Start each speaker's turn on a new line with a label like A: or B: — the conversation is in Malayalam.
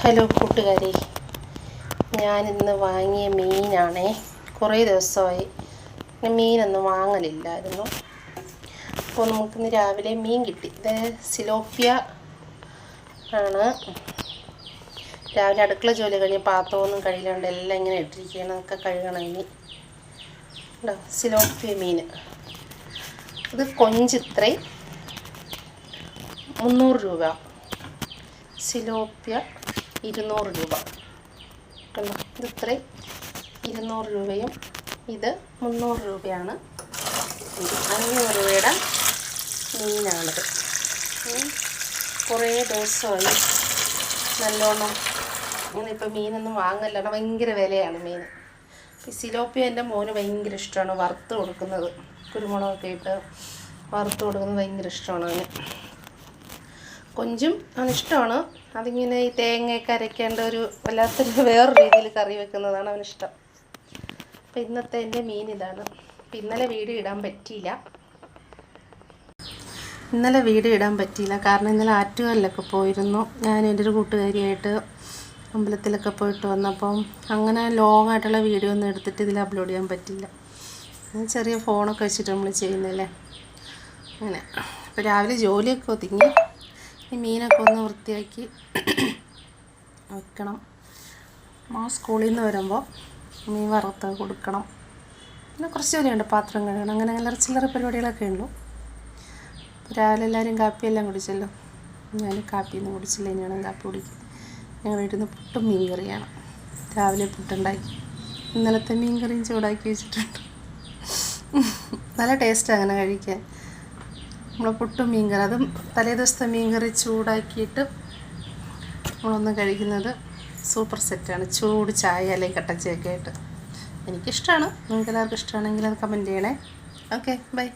A: ഹലോ കൂട്ടുകാരെ, ഞാനിന്ന് വാങ്ങിയ മീനാണേ. കുറേ ദിവസമായി മീനൊന്നും വാങ്ങലില്ലായിരുന്നു. അപ്പോൾ നമുക്കിന്ന് രാവിലെ മീൻ കിട്ടി. ഇത് സിലോപ്പിയ ആണ്. രാവിലെ അടുക്കള ജോലി കഴിഞ്ഞ് പാത്രമൊന്നും കഴുകാണ്ട് എല്ലാം ഇങ്ങനെ ഇട്ടിരിക്കുകയാണ്. അതൊക്കെ കഴുകണം ഇനി. സിലോപ്പിയ മീൻ ഇത് കൊഞ്ചിത്രേ 300 രൂപ. സിലോപ്പിയ 200 രൂപ. ഇത് ഇത്രയും 200 രൂപയും ഇത് 300 രൂപയാണ്. 500 രൂപയുടെ മീനാണിത്. കുറേ ദിവസമായി നല്ലോണം ഇപ്പം മീനൊന്നും വാങ്ങല്ല. ഭയങ്കര വിലയാണ് മീൻ. ഈ സിലോപ്പിയ എൻ്റെ മോന് ഭയങ്കര ഇഷ്ടമാണ്. വറുത്ത് കൊടുക്കുന്നത്, കുരുമുളകൊക്കെ ഇട്ട് വറുത്ത് കൊടുക്കുന്നത് ഭയങ്കര ഇഷ്ടമാണ് അവന്. കൊഞ്ചും അവനിഷ്ടമാണ്. അതിങ്ങനെ ഈ തേങ്ങയൊക്കെ അരയ്ക്കേണ്ട ഒരു വല്ലാത്തൊരു വേറെ രീതിയിൽ കറി വെക്കുന്നതാണ് അവനിഷ്ടം. അപ്പം ഇന്നത്തെ എൻ്റെ മീൻ ഇതാണ്. അപ്പം ഇന്നലെ വീഡിയോ ഇടാൻ പറ്റിയില്ല. കാരണം ഇന്നലെ ആറ്റുകാലിലൊക്കെ പോയിരുന്നു. ഞാൻ എൻ്റെ ഒരു കൂട്ടുകാരിയായിട്ട് അമ്പലത്തിലൊക്കെ പോയിട്ട് വന്നപ്പം അങ്ങനെ ലോങ് ആയിട്ടുള്ള വീഡിയോ ഒന്നും എടുത്തിട്ട് ഇതിൽ അപ്ലോഡ് ചെയ്യാൻ പറ്റില്ല. ചെറിയ ഫോണൊക്കെ വെച്ചിട്ട് നമ്മൾ ചെയ്യുന്നല്ലേ അങ്ങനെ. അപ്പോൾ രാവിലെ ജോലിയൊക്കെ ഒതുങ്ങി ഈ മീനൊക്കെ ഒന്ന് വൃത്തിയാക്കി വെക്കണം. സ്കൂളിൽ നിന്ന് വരുമ്പോൾ മീൻ വറുത്ത് കൊടുക്കണം. പിന്നെ കുറച്ച് ജോലിയുണ്ട്, പാത്രം കഴുകണം, അങ്ങനെ ചില്ലറ പരിപാടികളൊക്കെ ഉള്ളൂ. രാവിലെ എല്ലാവരും കാപ്പിയെല്ലാം കുടിച്ചല്ലോ. ഞാൻ കാപ്പിയൊന്നും കുടിച്ചില്ല, ഇനിയാണ് കാപ്പി കുടിക്കുക. ഞങ്ങൾ വീട്ടിൽ നിന്ന് പുട്ടും മീൻ കറിയാണ്. രാവിലെ പുട്ടുണ്ടാക്കി. ഇന്നലത്തെ മീൻ കറിയും ചൂടാക്കി വെച്ചിട്ടുണ്ട്. നല്ല ടേസ്റ്റ് അങ്ങനെ കഴിക്കാൻ. നമ്മൾ പുട്ടും മീൻ കറി, അതും തലേ ദിവസത്തെ മീൻ കറി ചൂടാക്കിയിട്ട് നമ്മളൊന്ന് കഴിക്കുന്നത് സൂപ്പർ സെറ്റാണ്. ചൂട് ചായ അല്ലെങ്കിൽ കട്ടച്ചയൊക്കെ ആയിട്ട് എനിക്കിഷ്ടമാണ്. നിങ്ങൾക്ക് എല്ലാവർക്കും ഇഷ്ടമാണെങ്കിൽ അത് കമൻറ്റ് ചെയ്യണേ. Okay, by.